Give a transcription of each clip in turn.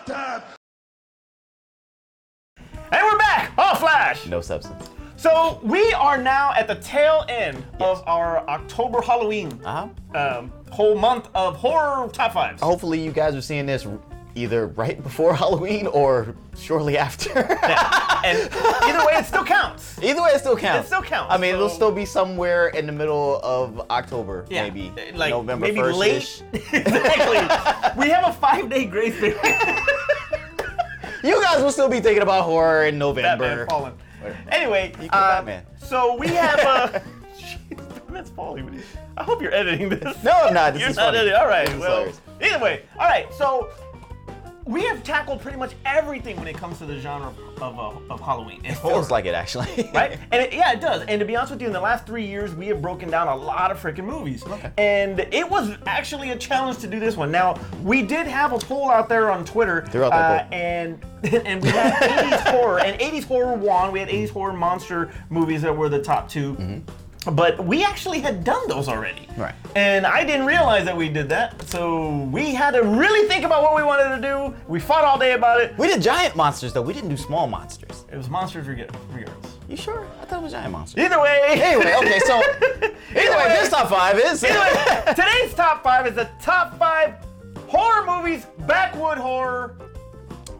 about time. And we're back! Oh, Flash! No substance. So we are now at the tail end of our October Halloween whole month of horror top fives. Hopefully you guys are seeing this either right before Halloween or shortly after. And either way, it still counts. Either way, it still counts. It still counts. I mean, it'll still be somewhere in the middle of October, maybe. Like November maybe 1st. Late. Exactly. We have a 5-day grace period. You guys will still be thinking about horror in November. Batman fallen. Anyway, Batman. so we have Batman's falling. I hope you're editing this. No, I'm not. This You're is not funny. editing. All right. This is Well, hilarious. either way. All right. So we have tackled pretty much everything when it comes to the genre of Halloween. It feels like it, actually. Right? And it does. And to be honest with you, in the last 3 years, we have broken down a lot of freaking movies. Okay. And it was actually a challenge to do this one. Now, we did have a poll out there on Twitter. And we had 80s horror. And 80s horror won. We had 80s horror monster movies that were the top two. Mm-hmm. But we actually had done those already. Right. And I didn't realize that we did that. So we had to really think about what we wanted to do. We fought all day about it. We did giant monsters, though. We didn't do small monsters. It was monsters regardless. You sure? I thought it was giant monsters. Either way. Anyway, okay, so either way, this top five is. Today's top five is the top 5 horror movies, backwood horror.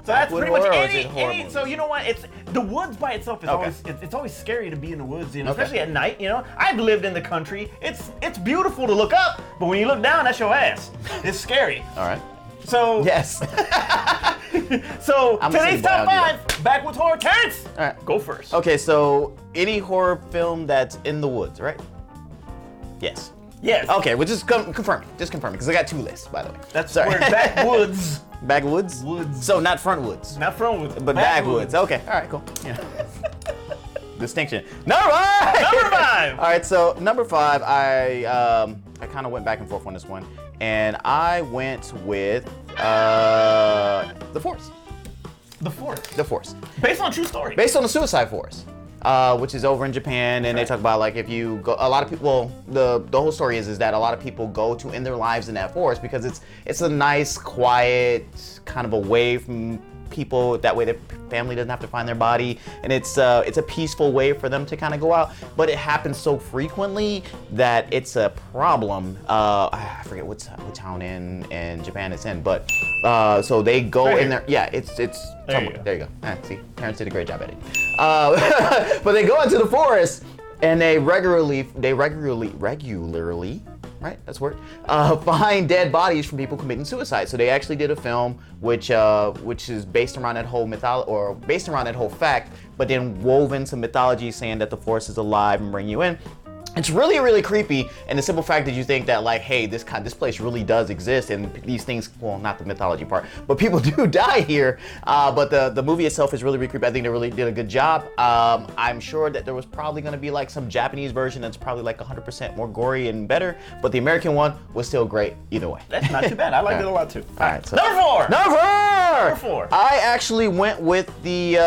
So that's pretty much any. So you know what? It's the woods by itself is always it's always scary to be in the woods, you know, especially at night. You know, I've lived in the country. It's beautiful to look up, but when you look down, that's your ass. It's scary. All right. So yes. So today's top 5 backwoods horror. Terrence, all right, go first. Okay, so any horror film that's in the woods, right? Yes. Yes. Okay, well just confirming, because I got 2 lists, by the way. That's where backwoods. Backwoods? Woods. So not front woods. Not front woods. But backwoods. Okay, all right, cool. Yeah. Distinction. Number 5! Number 5! All right, so number 5, I kind of went back and forth on this one, and I went with The Force. The Force. The Force. Based on a true story. Based on the Suicide Force. Which is over in Japan, and they talk about like if you go, a lot of people. Well, the whole story is that a lot of people go to end their lives in that forest because it's a nice, quiet, kind of away from people. That way, their family doesn't have to find their body, and it's a peaceful way for them to kind of go out. But it happens so frequently that it's a problem. I forget what town in Japan it's in, but so they go in there. Yeah, it's. There you go. See, parents did a great job at it. But they go into the forest and they regularly, right? That's word. Find dead bodies from people committing suicide. So they actually did a film which is based around that whole based around that whole fact, but then wove in some mythology saying that the force is alive and bring you in. It's really, really creepy, and the simple fact that you think that like, hey, this place really does exist, and these things, well, not the mythology part, but people do die here. But the movie itself is really, really creepy. I think they really did a good job. I'm sure that there was probably going to be like some Japanese version that's probably like 100% more gory and better, but the American one was still great either way. That's not too bad. I liked it a lot too. All right, so Number 4. Number 4. I actually went with the.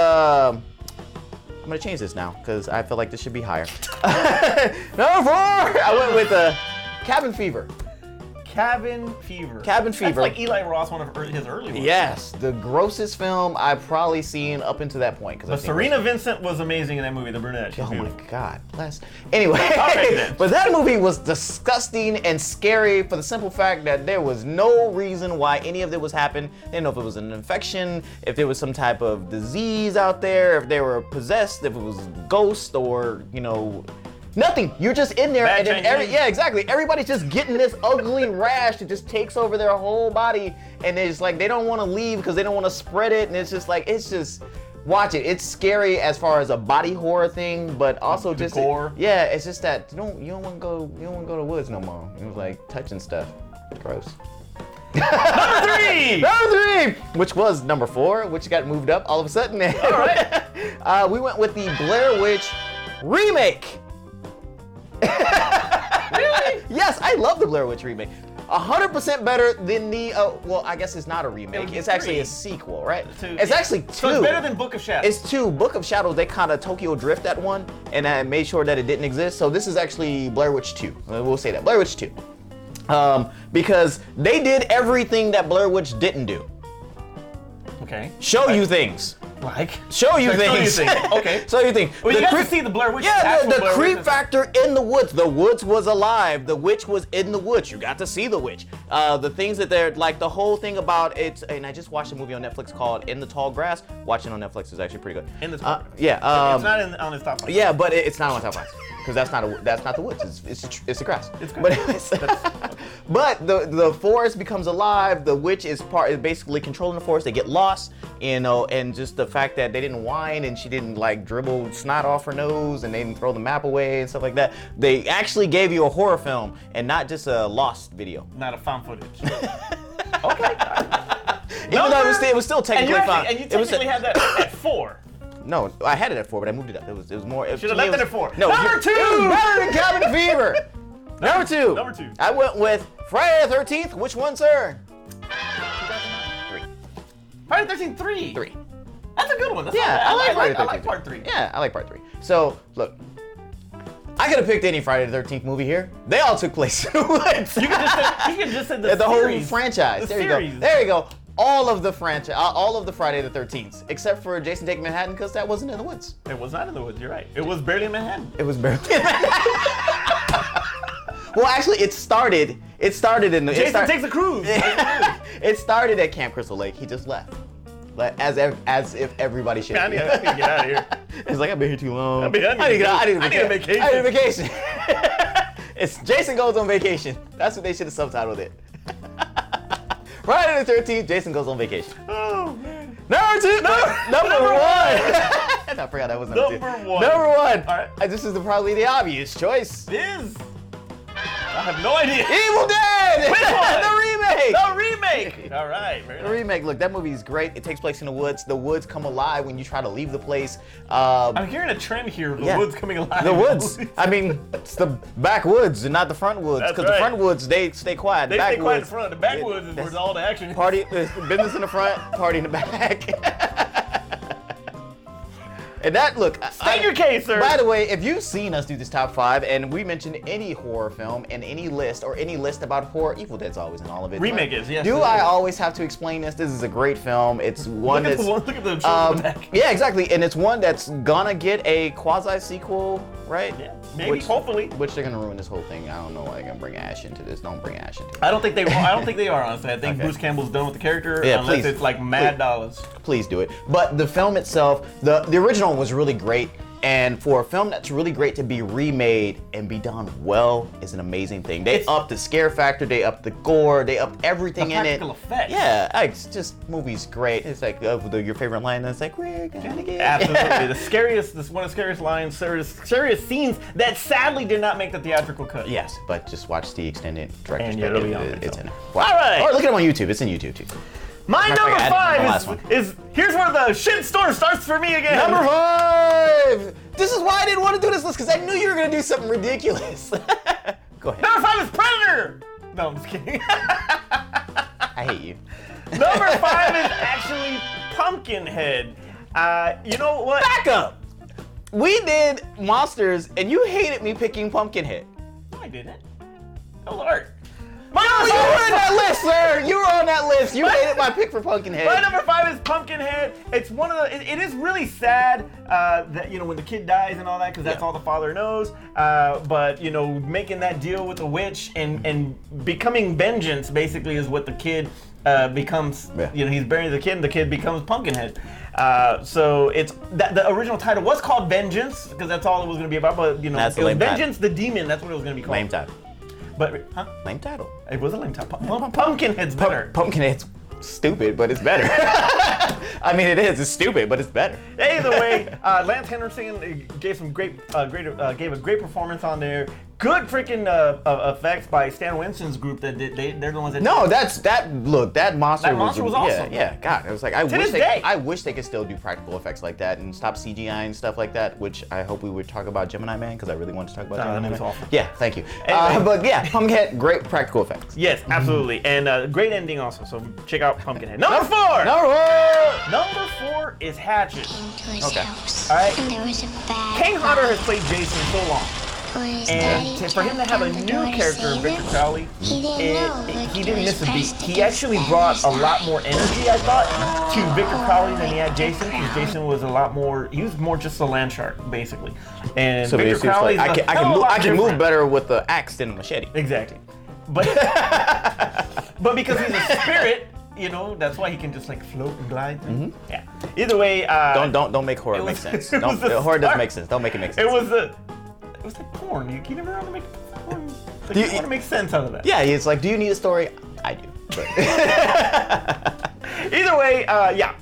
I'm gonna change this now because I feel like this should be higher. Number 4, I went with Cabin Fever. Cabin Fever. Cabin Fever. That's like Eli Roth, one of his early ones. Yes, the grossest film I've probably seen up until that point. But Serena Vincent was amazing in that movie, The Brunette. She's beautiful. My God, bless. Anyway, Okay, but that movie was disgusting and scary for the simple fact that there was no reason why any of it was happening. They didn't know if it was an infection, if there was some type of disease out there, if they were possessed, if it was a ghost, or nothing. You're just in there, and then exactly. Everybody's just getting this ugly rash that just takes over their whole body, and it's like they don't want to leave because they don't want to spread it, and it's just watch it. It's scary as far as a body horror thing, but also the gore. It's just that you don't want to go to the woods no more. It was like touching stuff. Gross. Number 3! Number 3! Which was number 4, which got moved up all of a sudden. All right. We went with the Blair Witch remake. Really? Yes, I love the Blair Witch remake. 100% better than the, well, I guess it's not a remake. It's actually a sequel, right? It's actually 2. So it's better than Book of Shadows. It's 2. Book of Shadows, they kind of Tokyo Drift that one, and I made sure that it didn't exist. So this is actually Blair Witch 2. We'll say that, Blair Witch 2. Because they did everything that Blair Witch didn't do. Okay. Show you things. Like? Show you things. Okay. Show you things. Well, you got to see the Blair Witch. Yeah, the creep factor in the woods. The woods was alive. The witch was in the woods. You got to see the witch. The things that they're like, the whole thing about it. And I just watched a movie on Netflix called In the Tall Grass. Watching on Netflix is actually pretty good. In the Tall Grass. Yeah. It's not on his top 5. Yeah, but it's not on my top 5 because that's not the woods. It's the grass. It's grass. But the forest becomes alive. The witch is basically controlling the forest. They get lost, and just the fact that they didn't whine and she didn't like dribble snot off her nose and they didn't throw the map away and stuff like that. They actually gave you a horror film and not just a lost video. Not a found footage. Okay. Even though it was still technically found. And you technically had that at 4. No, I had it at 4, but I moved it up. It was more. Should have left it at 4. No, Number 2. It was better than Cabin Fever. Number 2. Number 2. I went with Friday the 13th. Which one, sir? 3. Friday the 13th 3. 3. That's a good one. That's I like Friday the 13th. I like part 3. Yeah, I like part 3. So look, I could have picked any Friday the 13th movie here. They all took place in the woods. You could just say the whole series. franchise. There you go. There you go. All of the franchise, all of the Friday the 13th, except for Jason Taking Manhattan, because that wasn't in the woods. It was not in the woods. You're right. It was barely in Manhattan. It was barely in Manhattan. Well, actually, it started in the. Jason takes a cruise. It started at Camp Crystal Lake. He just left, as if everybody should. I need to get out of here. It's like I've been here too long. I need a vacation. I need a vacation. It's Jason goes on vacation. That's what they should have subtitled it. Friday the 13th, Jason goes on vacation. Oh, man. Number 2. Number 1. I forgot that was number 2. Number 1. Number 1. All right. This is probably the obvious choice. I have no idea. Evil Dead! Which one? The remake! The remake! All right. Very nice. The remake. Look, that movie is great. It takes place in the woods. The woods come alive when you try to leave the place. I'm hearing a trend here of the woods coming alive. The woods. I mean, it's the backwoods and not the front woods. That's Because the front woods, they stay quiet. They stay quiet in front. The backwoods is where all the action is. Party, business in the front, party in the back. And that, look. State your case, sir. By the way, if you've seen us do this top 5 and we mention any horror film in any list or any list about horror, Evil Dead's always in all of it. Remake is, yes. Do I always have to explain this? This is a great film. It's one look that's. Look at the on the back. Yeah, exactly. And it's one that's gonna get a quasi sequel, right? Yeah, maybe, hopefully. Which they're gonna ruin this whole thing. I don't know why they're gonna bring Ash into this. Don't bring Ash into it. I don't think they are, honestly. I think Bruce Campbell's done with the character unless it's like mad dollars. Please do it. But the film itself, the original was really great. And for a film that's really great to be remade and be done well is an amazing thing. They upped the scare factor, they upped the gore, they upped everything in it. Practical effects. Yeah, it's just movie's great. It's like your favorite line. It's like we're gonna get absolutely the scariest. This is one of the scariest lines, scariest scenes that sadly did not make the theatrical cut. Yes, but just watch the extended director's and cut. It's in it. Wow. All right. Or look at it on YouTube. It's in YouTube too. My number 5 is here's where the shitstorm starts for me again. Number 5. This is why I didn't want to do this list because I knew you were gonna do something ridiculous. Go ahead. Number 5 is Predator. No, I'm just kidding. I hate you. Number 5 is actually Pumpkinhead. You know what? Back up. We did Monsters, and you hated me picking Pumpkinhead. No, I didn't. Oh Lord. You were on that list, sir. You were on that list. You hated my pick for Pumpkinhead. My number 5 is Pumpkinhead. It's one of the. It is really sad that when the kid dies and all that because that's all the father knows. But making that deal with the witch and becoming vengeance basically is what the kid becomes. Yeah. He's burying the kid and the kid becomes Pumpkinhead. So it's the original title was called Vengeance because that's all it was going to be about. But it was Vengeance the Demon. That's what it was going to be called. Lame title. But lame title. It was a lame title. Pumpkinhead's better. Pumpkinhead's stupid, but it's better. I mean, it is. It's stupid, but it's better. Either way, Lance Henriksen gave a great performance on there. Good freaking effects by Stan Winston's group. They're the ones that. No, that monster was awesome. Yeah, God, it was like I wish they could still do practical effects like that and stop CGI and stuff like that. Which I hope we would talk about Gemini Man because I really want to talk about Gemini Man. Awesome. Yeah, thank you. Anyway. But yeah, Pumpkinhead, great practical effects. Yes, absolutely, and great ending also. So check out Pumpkinhead. Number 4. Number 4 is Hatchet. Came to his house, all right. and there was a bad Kane Hodder has played Jason so long. And for him to have a new character, Victor Crowley, he didn't miss a beat. He actually brought a lot more energy, I thought, to Victor Crowley than he had Jason, because Jason was a lot more, he was more just a land shark, basically. And so Victor Crowley, like, I can move better with the axe than a machete. Exactly. But because he's a spirit, you know, that's why he can just like float and glide. Yeah. Either way, don't make horror make sense. Horror doesn't make sense. Don't make it make sense. It was like porn. You never want to make porn. Like, you want to make sense out of that. Yeah, it's like, do you need a story? I do. Either way, yeah,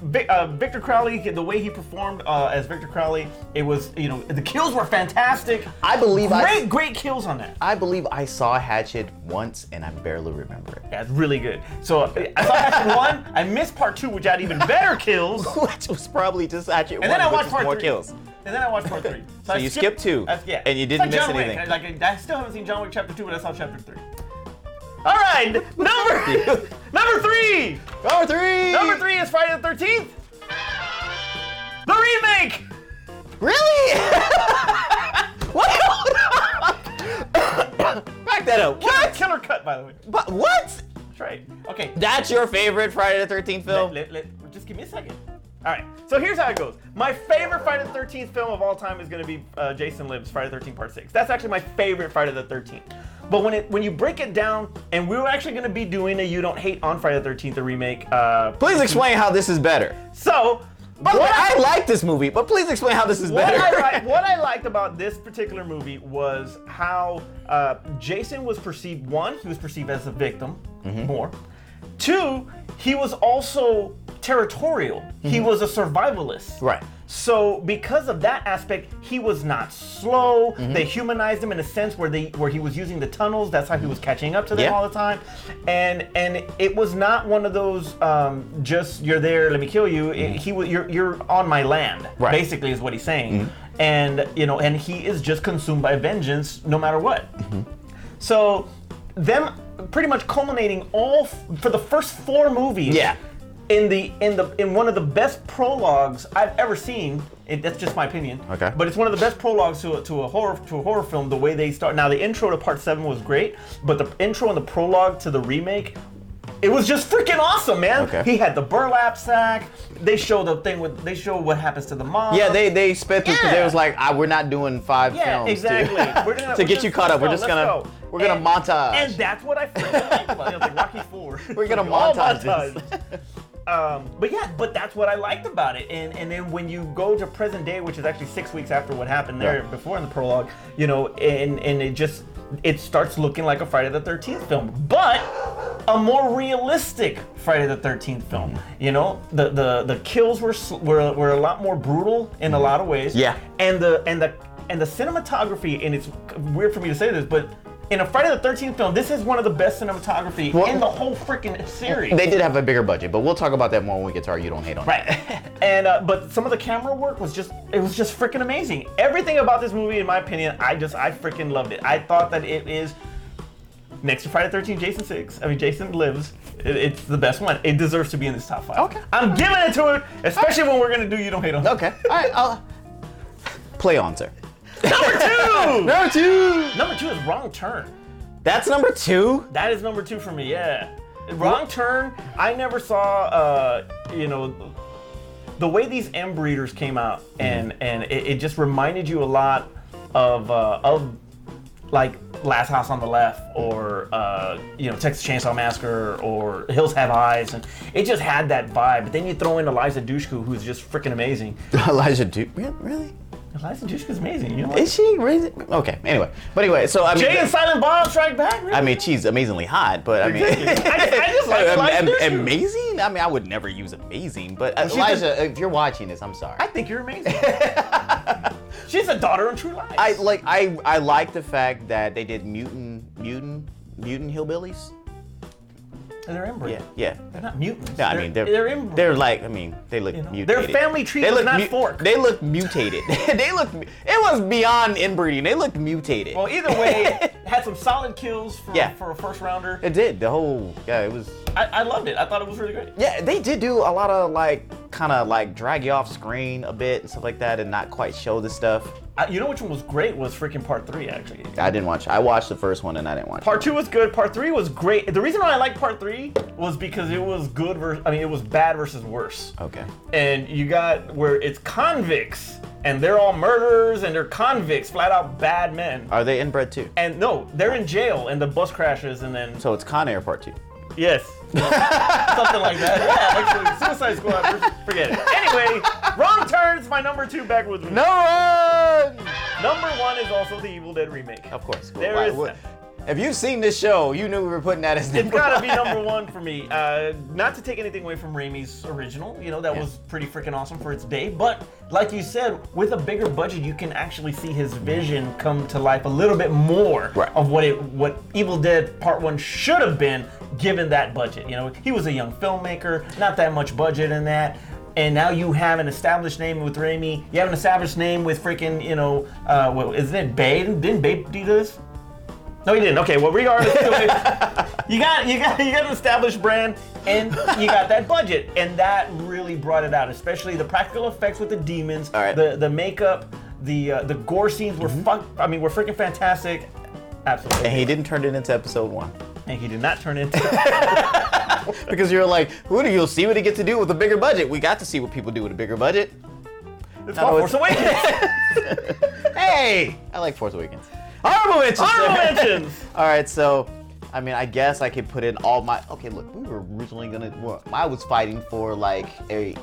Victor Crowley, the way he performed as Victor Crowley, it was, you know, the kills were fantastic. I believe great kills on that. I believe I saw Hatchet once and I barely remember it. Yeah, it's really good. So I saw Hatchet 1, I missed part 2, which had even better kills. Which was probably just Hatchet 1, and then I watched part more 3. kills. And then I watched part 3. So you skipped 2, yeah. and you didn't miss John anything. Wick. I still haven't seen John Wick Chapter 2, but I saw Chapter 3. All right, number 3. Number 3. Number 3 is Friday the 13th. The remake. Really? What? Back that up. What? Killer cut, by the way. But what? That's right. Okay. That's your favorite Friday the 13th film? Just give me a second. All right. So here's how it goes. My favorite Friday the 13th film of all time is going to be Jason Lives Friday the 13th Part 6. That's actually my favorite Friday the 13th. But when you break it down, and we're actually going to be doing a You Don't Hate on Friday the 13th, the remake. Please explain how this is better. So, I like this movie, but please explain how this is better. What I liked about this particular movie was how Jason was perceived. One, he was perceived as a victim, more. Two, he was also territorial. He was a survivalist. Right. So because of that aspect, he was not slow. They humanized him in a sense where he was using the tunnels. That's how he was catching up to them all the time. And it was not one of those just you're there, let me kill you. You're on my land. Right. Basically is what he's saying. And you know, and he is just consumed by vengeance no matter what. So them pretty much culminating all for the first 4 movies. Yeah. In one of the best prologues I've ever seen. That's just my opinion. Okay. But it's one of the best prologues to a horror film. The way they start. Now the intro to Part 7 was great, but the intro and the prologue to the remake, it was just freaking awesome, man. Okay. He had the burlap sack. They show the thing they show what happens to the mom. Yeah, they sped through because they was like, we're not doing 5 films. Exactly. To get you caught up. We're gonna montage. And that's what I freaking liked about it. It was like Rocky 4. We're gonna montage this. But that's what I liked about it. And then when you go to present day, which is actually 6 weeks after what happened there before in the prologue, you know, and it starts looking like a Friday the 13th film, but a more realistic Friday the 13th film. You know, the kills were a lot more brutal in a lot of ways. Yeah. And the cinematography, and it's weird for me to say this, but in a Friday the 13th film, this is one of the best cinematography in the whole freaking series. They did have a bigger budget, but we'll talk about that more when we get to our You Don't Hate on. Right. And but some of the camera work was just freaking amazing. Everything about this movie, in my opinion, I freaking loved it. I thought that it is next to Friday the 13th, Jason Lives. It's the best one. It deserves to be in this top 5. Okay. I'm giving it to it, especially when we're gonna do You Don't Hate on. Okay. All right. I'll play on, sir. Number 2! Number 2! Number 2 is Wrong Turn. That's number 2? That is number 2 for me, yeah. Wrong Turn, I never saw, you know, the way these M breeders came out, and it just reminded you a lot of like Last House on the Left, or you know, Texas Chainsaw Massacre, or Hills Have Eyes, and it just had that vibe. But then you throw in Eliza Dushku, who's just freaking amazing. Eliza Dushku? Really? Eliza Dushku's amazing. You know, is she really? Okay. Anyway, so I mean, Jay and Silent Bob Strike Back. Really? I mean, she's amazingly hot, but I mean, I just like Eliza Dushku. Amazing. I mean, I would never use amazing, but Elijah, if you're watching this, I'm sorry. I think you're amazing. She's a daughter in True Lies. I like the fact that they did mutant hillbillies. They're inbred. Yeah. They're not mutants. Yeah, I mean, they're inbred. They're like, I mean, they look mutated. Their family tree was not forked. They look mutated. It was beyond inbreeding. They looked mutated. Well, either way, it had some solid kills for a first rounder. It did. It was. I loved it. I thought it was really great. Yeah, they did do a lot of like kind of like drag you off screen a bit and stuff like that, and not quite show the stuff. You know which one was great was freaking Part 3, actually. I didn't watch. I watched the first one and I didn't watch. Part 2 was good. Part 3 was great. The reason why I like Part 3 was because it was good it was bad versus worse. Okay. And you got where it's convicts, and they're all murderers, and they're convicts, flat out bad men. Are they inbred too? And no, they're in jail, and the bus crashes, and then. So it's Con Air Part 2. Yes. Something like that. Yeah, actually, Suicide Squad. Forget it. Anyway, Wrong Turn's my number 2 Backwoods movie. No run! Number 1 is also the Evil Dead remake. Of course. There is. If you've seen this show, you knew we were putting that as number It's gotta be number 1 for me. Not to take anything away from Raimi's original, that was pretty freaking awesome for its day. But like you said, with a bigger budget, you can actually see his vision come to life a little bit more of what Evil Dead Part 1 should have been given that budget. He was a young filmmaker, not that much budget in that. And now you have an established name with Raimi. You have an established name with freaking, isn't it Bay? Didn't Bay do this? No, he didn't. Okay, well, regardless, you got an established brand, and you got that budget, and that really brought it out. Especially the practical effects with the demons, the makeup, the gore scenes were were freaking fantastic. Absolutely. And he didn't turn it into episode 1. And he did not turn it into. Because you're like, you'll see what he gets to do with a bigger budget. We got to see what people do with a bigger budget. It's called Force Awakens. Hey, I like Force Awakens. Honorable mentions! All right, so, I guess I could put in all my... Okay, look, we were originally I was fighting for, like, a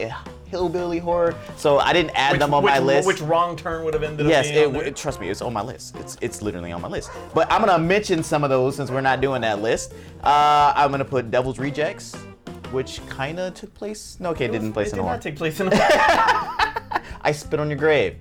hillbilly horror, so I didn't add them on my list. Which Wrong Turn would have ended up being on there? Trust me, it's on my list. It's literally on my list. But I'm going to mention some of those since we're not doing that list. I'm going to put Devil's Rejects, which kind of took place... No, okay, it didn't place in a horror. It did not take place in a horror. I Spit on Your Grave.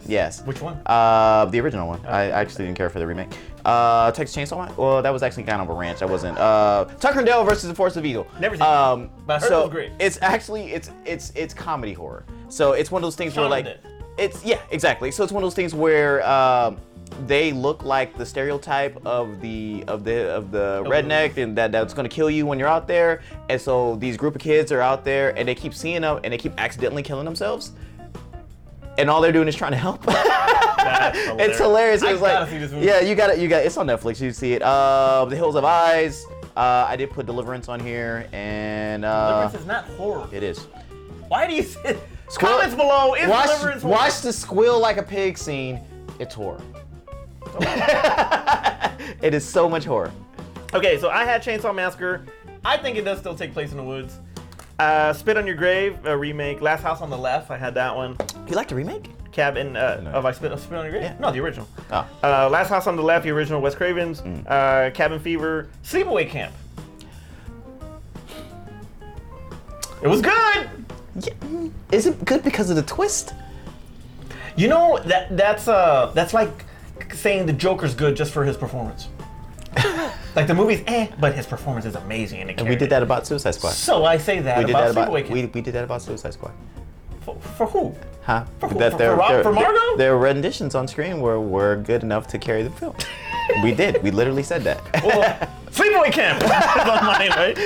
Yes. Which one? The original one. I actually didn't care for the remake. Texas Chainsaw Man? Well, that was actually kind of a ranch. I wasn't. Tucker and Dale versus the Force of Evil. Never seen it. But I heard it was great. It's actually it's comedy horror. So it's one of those things where like exactly. So it's one of those things where they look like the stereotype of the redneck and that's gonna kill you when you're out there. And so these group of kids are out there and they keep seeing them and they keep accidentally killing themselves. And all they're doing is trying to help. It's hilarious. It's like, see this movie. Yeah, you got it. It's on Netflix. You see it. The Hills of Eyes. I did put Deliverance on here, and Deliverance is not horror. It is. Why do you say? Comments below. Is Deliverance horror? Watch the squeal like a pig scene. It's horror. It is so much horror. Okay, so I had Chainsaw Massacre. I think it does still take place in the woods. Spit on Your Grave, a remake. Last House on the Left, I had that one. You like the remake? Cabin of I Spit on Your Grave? Yeah. No, the original. Oh. Last House on the Left, the original, Wes Craven's. Cabin Fever, Sleepaway Camp. It was good. Yeah. Is it good because of the twist? That's like saying the Joker's good just for his performance. Like the movie's but his performance is amazing. And we did that about Suicide Squad. So I say that about Sleepaway Camp. We did that about Suicide Squad. For who? Huh? For Margot? Their renditions on screen were good enough to carry the film. We did. We literally said that. Well, Sleepaway Camp is on mine, right?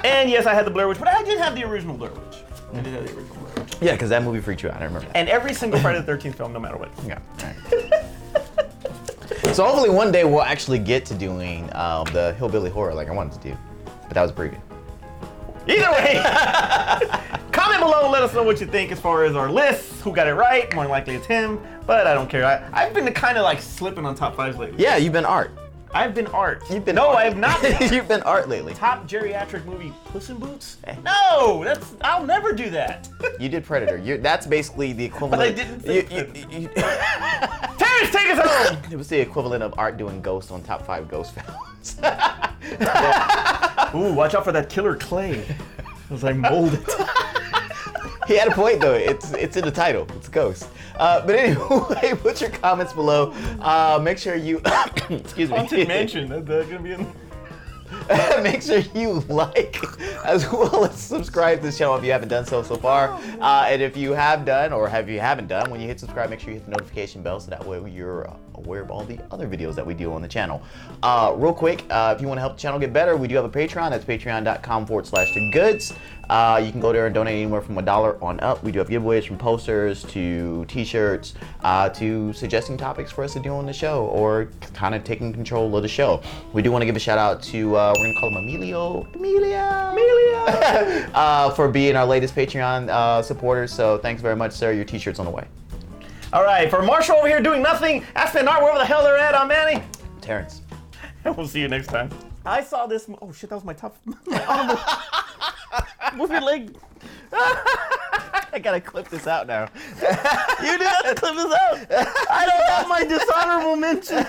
And yes, I had the Blair Witch, but I did have the original Blair Witch. I did have the original Blair Witch. Yeah, because that movie freaked you out. I remember that. And every single Friday the 13th film, no matter what. Yeah. So hopefully one day we'll actually get to doing the hillbilly horror like I wanted to do. But that was pretty good. Either way, comment below and let us know what you think as far as our lists. Who got it right? More than likely it's him, but I don't care. I've been kind of like slipping on top 5s lately. Yeah, you've been art. I've been art. No, I have not been. You've been art lately. Top geriatric movie, Puss in Boots? No, I'll never do that. You did Predator. That's basically the equivalent. But I didn't think Terrence, take us home! It was the equivalent of art doing Ghost on top 5 Ghost films. Ooh, watch out for that killer clay. As I mold it. He had a point though. It's in the title. It's Ghost. But anyway, put your comments below. Make sure you excuse me. Haunted Mansion. That's gonna be in. Make sure you like as well as subscribe to this channel if you haven't done so far. And if you have done or if you haven't done, when you hit subscribe, make sure you hit the notification bell so that way you're aware of all the other videos that we do on the channel. Real quick, if you want to help the channel get better, we do have a Patreon. That's patreon.com/thegoods. You can go there and donate anywhere from $1 on up. We do have giveaways from posters to t-shirts to suggesting topics for us to do on the show or kind of taking control of the show. We do want to give a shout out to, we're going to call him Emilio, for being our latest Patreon supporter. So thanks very much, sir. Your t-shirt's on the way. All right, for Marshall over here doing nothing, Aspen Art, wherever the hell they're at, I'm Manny. Terrence. And we'll see you next time. I saw this, oh shit, that was my tough, move your leg. I gotta clip this out now. You do have to clip this out. I don't have my dishonorable mentions.